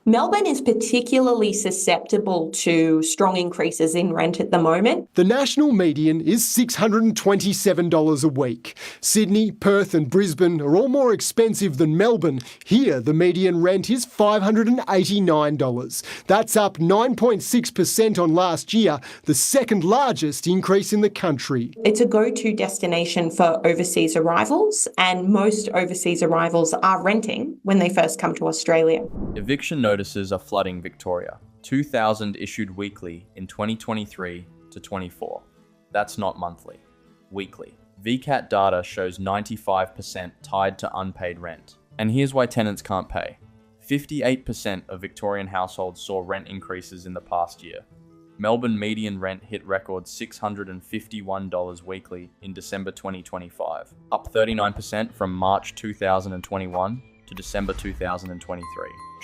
Melbourne is particularly susceptible to strong increases in rent at the moment. The national median is $627 a week. Sydney, Perth and Brisbane are all more expensive than Melbourne. Here, the median rent is $589. That's up 9.6% on last year, the second largest increase in the country. It's a go-to destination for overseas arrivals, and most overseas arrivals are renting when they first come to Australia. Eviction notices are flooding Victoria. 2,000 issued weekly in 2023 to 24. That's not monthly. Weekly. VCAT data shows 95% tied to unpaid rent. And here's why tenants can't pay. 58% of Victorian households saw rent increases in the past year. Melbourne median rent hit record $651 weekly in December 2025, up 39% from March 2021 to December 2023.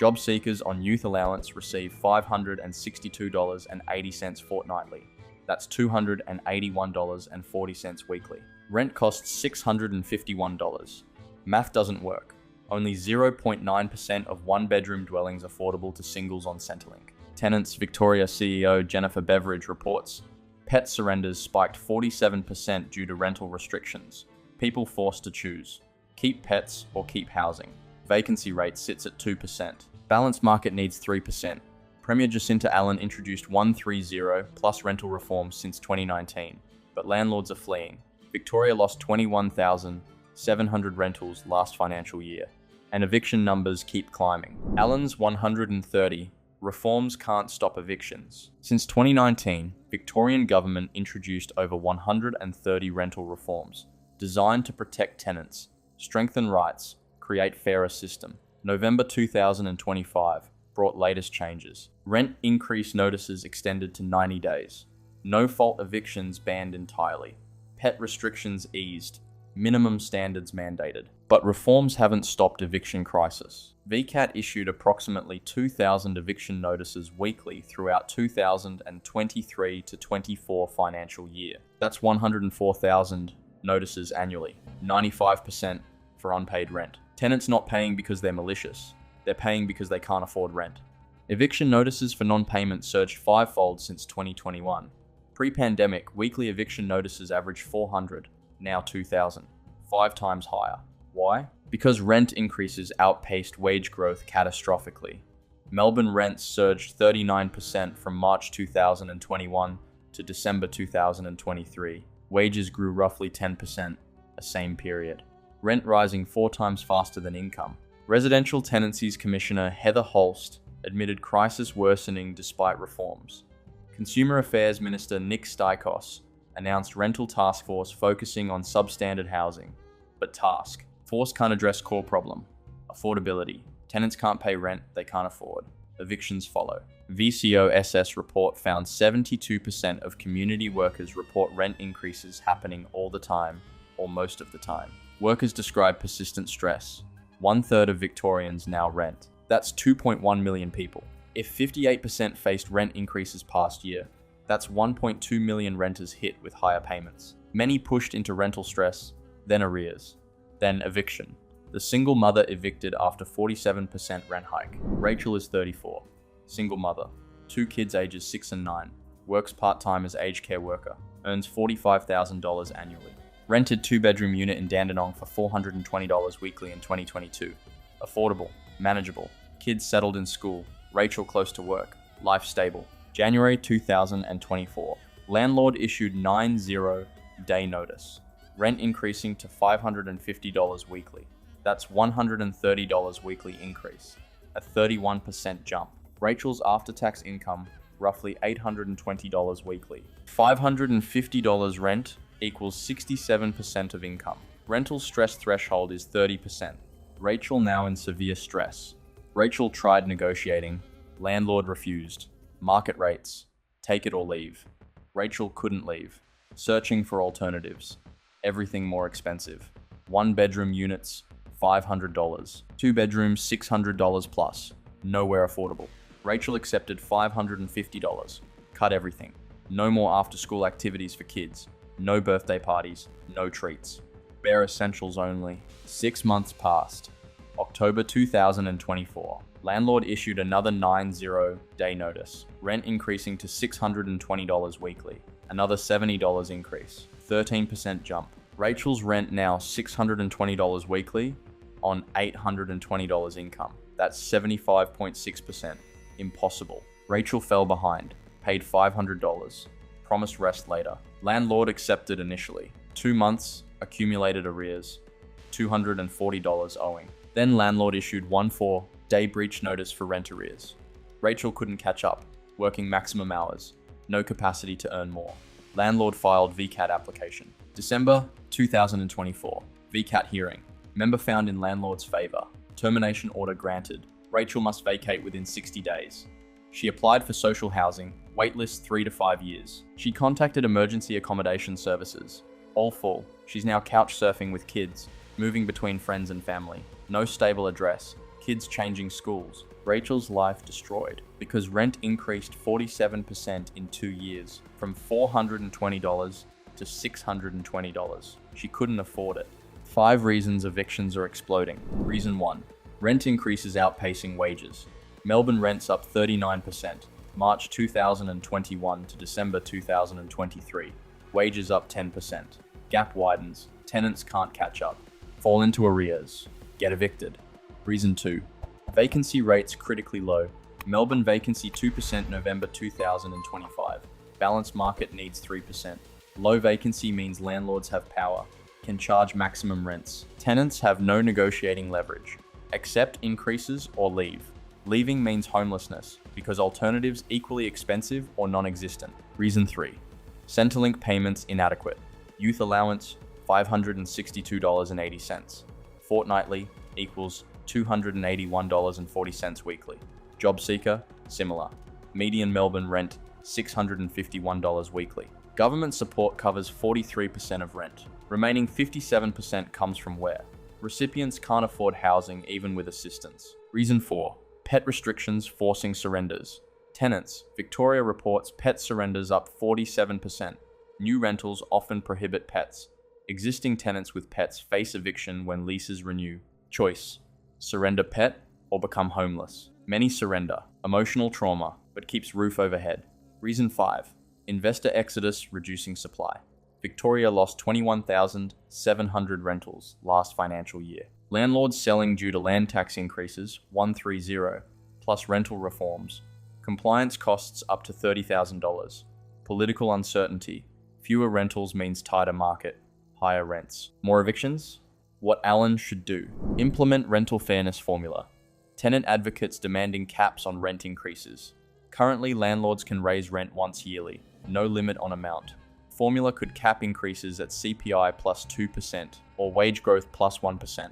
Job seekers on Youth Allowance receive $562.80 fortnightly. That's $281.40 weekly. Rent costs $651. Math doesn't work. Only 0.9% of one-bedroom dwellings affordable to singles on Centrelink. Tenants Victoria CEO Jennifer Beveridge reports, pet surrenders spiked 47% due to rental restrictions. People forced to choose. Keep pets or keep housing. Vacancy rate sits at 2%. Balanced market needs 3%. Premier Jacinta Allen introduced 130 plus rental reforms since 2019, but landlords are fleeing. Victoria lost 21,700 rentals last financial year, and eviction numbers keep climbing. Allen's 130 reforms can't stop evictions. Since 2019, Victorian government introduced over 130 rental reforms designed to protect tenants, strengthen rights, create fairer system. November 2025 brought latest changes. Rent increase notices extended to 90 days. No-fault evictions banned entirely. Pet restrictions eased. Minimum standards mandated. But reforms haven't stopped eviction crisis. VCAT issued approximately 2,000 eviction notices weekly throughout 2023 to 24 financial year. That's 104,000 notices annually, 95% for unpaid rent. Tenants not paying because they're malicious. They're paying because they can't afford rent. Eviction notices for non-payment surged fivefold since 2021. Pre-pandemic, weekly eviction notices averaged 400, now 2,000, 5 times higher. Why? Because rent increases outpaced wage growth catastrophically. Melbourne rents surged 39% from March 2021 to December 2023. Wages grew roughly 10%, a same period. Rent rising 4 times faster than income. Residential Tenancies Commissioner Heather Holst admitted crisis worsening despite reforms. Consumer Affairs Minister Nick Stykos announced rental task force focusing on substandard housing. But task force can't address core problem. Affordability. Tenants can't pay rent they can't afford. Evictions follow. VCOSS report found 72% of community workers report rent increases happening all the time or most of the time. Workers describe persistent stress. 1/3 of Victorians now rent. That's 2.1 million people. If 58% faced rent increases past year, that's 1.2 million renters hit with higher payments. Many pushed into rental stress, then arrears, then eviction. The single mother evicted after 47% rent hike. Rachel is 34, single mother, 2 kids ages 6 and 9, works part-time as aged care worker, earns $45,000 annually. Rented 2-bedroom unit in Dandenong for $420 weekly in 2022. Affordable, manageable, kids settled in school, Rachel close to work, life stable. January 2024, landlord issued 90-day notice. Rent increasing to $550 weekly. That's $130 weekly increase, a 31% jump. Rachel's after-tax income, roughly $820 weekly. $550 rent equals 67% of income. Rental stress threshold is 30%. Rachel now in severe stress. Rachel tried negotiating. Landlord refused. Market rates. Take it or leave. Rachel couldn't leave. Searching for alternatives. Everything more expensive. 1-bedroom units, $500. 2 bedrooms, $600 plus. Nowhere affordable. Rachel accepted $550. Cut everything. No more after-school activities for kids. No birthday parties. No treats. Bare essentials only. 6 months passed. October 2024. Landlord issued another 90-day notice, rent increasing to $620 weekly. Another $70 increase, 13% jump. Rachel's rent now $620 weekly on $820 income. That's 75.6%. Impossible. Rachel fell behind, paid $500, promised rest later. Landlord accepted initially. 2 months, accumulated arrears, $240 owing. Then landlord issued 14-day breach notice for rent arrears. Rachel couldn't catch up, working maximum hours, no capacity to earn more. Landlord filed VCAT application. December 2024, VCAT hearing. Member found in landlord's favour. Termination order granted. Rachel must vacate within 60 days. She applied for social housing, waitlist 3 to 5 years. She contacted emergency accommodation services. All full. She's now couch surfing with kids, moving between friends and family. No stable address. Kids changing schools. Rachel's life destroyed because rent increased 47% in 2 years, from $420 to $620. She couldn't afford it. 5 reasons evictions are exploding. Reason 1. Rent increases outpacing wages. Melbourne rents up 39%, March 2021 to December 2023. Wages up 10%. Gap widens. Tenants can't catch up. Fall into arrears. Get evicted. Reason 2. Vacancy rates critically low. Melbourne vacancy 2% November 2025. Balanced market needs 3%. Low vacancy means landlords have power, can charge maximum rents. Tenants have no negotiating leverage. Accept increases or leave. Leaving means homelessness, because alternatives equally expensive or non-existent. Reason 3. Centrelink payments inadequate. Youth Allowance, $562.80. Fortnightly equals $281.40 weekly. JobSeeker, similar. Median Melbourne rent, $651 weekly. Government support covers 43% of rent. Remaining 57% comes from where? Recipients can't afford housing even with assistance. Reason 4. Pet restrictions forcing surrenders. Tenants. Victoria reports pet surrenders up 47%. New rentals often prohibit pets. Existing tenants with pets face eviction when leases renew. Choice. Surrender pet or become homeless. Many surrender. Emotional trauma, but keeps roof overhead. Reason 5. Investor exodus reducing supply. Victoria lost 21,700 rentals last financial year. Landlords selling due to land tax increases, 130, plus rental reforms. Compliance costs up to $30,000. Political uncertainty. Fewer rentals means tighter market, higher rents. More evictions? What Allen should do. Implement rental fairness formula. Tenant advocates demanding caps on rent increases. Currently, landlords can raise rent once yearly, no limit on amount. Formula could cap increases at CPI plus 2% or wage growth plus 1%.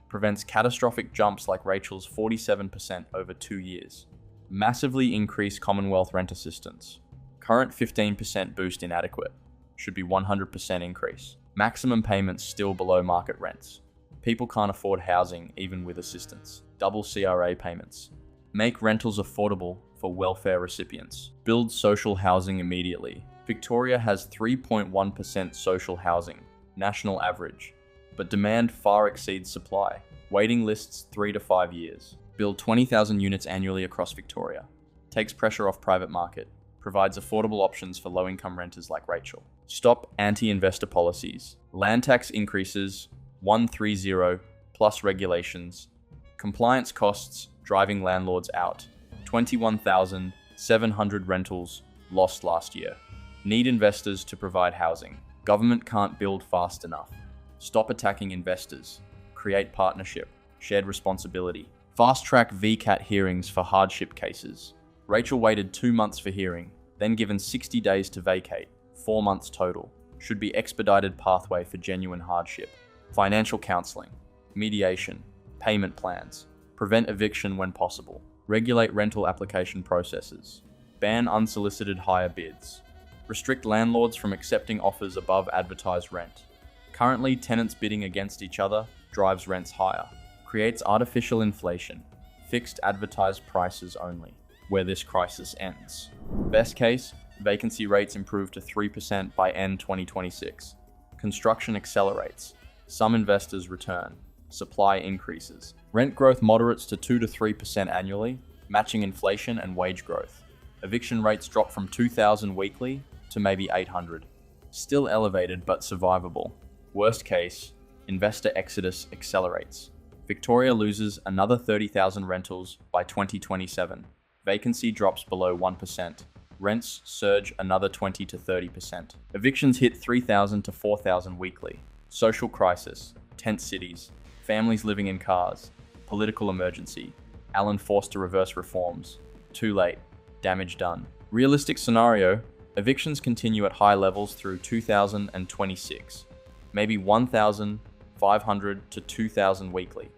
Prevents catastrophic jumps like Rachel's 47% over 2 years. Massively increase Commonwealth rent assistance. Current 15% boost inadequate. Should be 100% increase. Maximum payments still below market rents. People can't afford housing even with assistance. Double CRA payments. Make rentals affordable for welfare recipients. Build social housing immediately. Victoria has 3.1% social housing, national average, but demand far exceeds supply. Waiting lists 3 to 5 years. Build 20,000 units annually across Victoria. Takes pressure off private market. Provides affordable options for low-income renters like Rachel. Stop anti-investor policies. Land tax increases, 130, plus regulations. Compliance costs, driving landlords out. 21,700 rentals lost last year. Need investors to provide housing. Government can't build fast enough. Stop attacking investors. Create partnership. Shared responsibility. Fast-track VCAT hearings for hardship cases. Rachel waited 2 months for hearing, then given 60 days to vacate, 4 months total. Should be expedited pathway for genuine hardship. Financial counselling. Mediation. Payment plans. Prevent eviction when possible. Regulate rental application processes. Ban unsolicited higher bids. Restrict landlords from accepting offers above advertised rent. Currently, tenants bidding against each other drives rents higher. Creates artificial inflation. Fixed advertised prices only, where this crisis ends. Best case, vacancy rates improve to 3% by end 2026. Construction accelerates. Some investors return. Supply increases. Rent growth moderates to 2 to 3% annually, matching inflation and wage growth. Eviction rates drop from 2,000 weekly to maybe 800. Still elevated but survivable. Worst case, investor exodus accelerates. Victoria loses another 30,000 rentals by 2027. Vacancy drops below 1%. Rents surge another 20 to 30%. Evictions hit 3,000 to 4,000 weekly. Social crisis, tent cities, families living in cars, political emergency, Allen forced to reverse reforms. Too late, damage done. Realistic scenario, evictions continue at high levels through 2026. Maybe 1,500 to 2,000 weekly.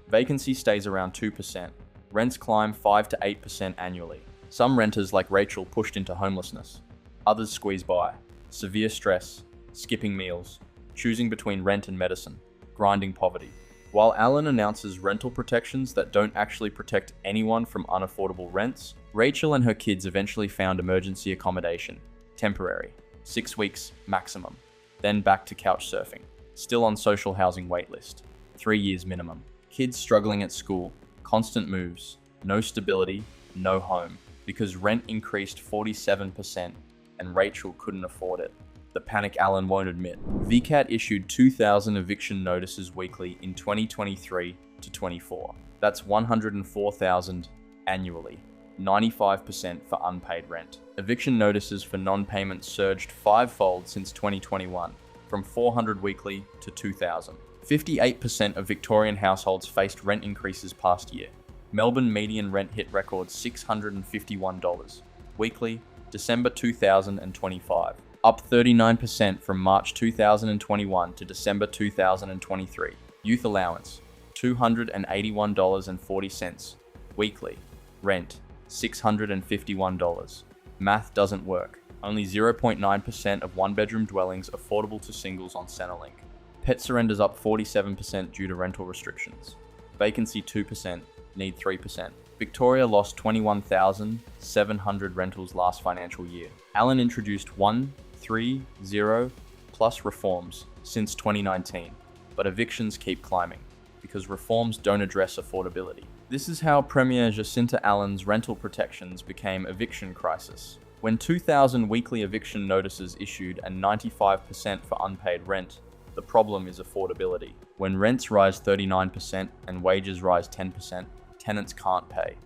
Vacancy stays around 2%. Rents climb 5 to 8% annually. Some renters like Rachel pushed into homelessness. Others squeeze by. Severe stress, skipping meals, choosing between rent and medicine, grinding poverty. While Allen announces rental protections that don't actually protect anyone from unaffordable rents, Rachel and her kids eventually found emergency accommodation. Temporary. 6 weeks maximum. Then back to couch surfing. Still on social housing waitlist. 3 years minimum. Kids struggling at school. Constant moves. No stability. No home. Because rent increased 47% and Rachel couldn't afford it. The panic Allen won't admit. VCAT issued 2,000 eviction notices weekly in 2023 to 24. That's 104,000 annually. 95% for unpaid rent. Eviction notices for non-payment surged fivefold since 2021, from 400 weekly to 2,000. 58% of Victorian households faced rent increases past year. Melbourne median rent hit record $651 weekly, December 2025, up 39% from March 2021 to December 2023. Youth Allowance, $281.40 weekly. Rent, $651. Math doesn't work. Only 0.9% of one-bedroom dwellings affordable to singles on Centrelink. Pet surrenders up 47% due to rental restrictions. Vacancy 2%, need 3%. Victoria lost 21,700 rentals last financial year. Allen introduced 130 plus reforms since 2019, but evictions keep climbing because reforms don't address affordability. This is how Premier Jacinta Allen's rental protections became eviction crisis. When 2,000 weekly eviction notices issued and 95% for unpaid rent, the problem is affordability. When rents rise 39% and wages rise 10%, tenants can't pay.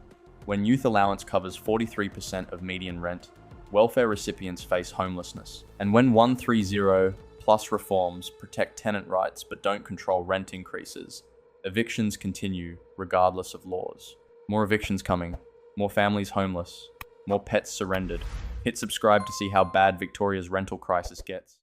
When Youth Allowance covers 43% of median rent, welfare recipients face homelessness. And when 130 plus reforms protect tenant rights but don't control rent increases, evictions continue regardless of laws. More evictions coming, more families homeless, more pets surrendered. Hit subscribe to see how bad Victoria's rental crisis gets.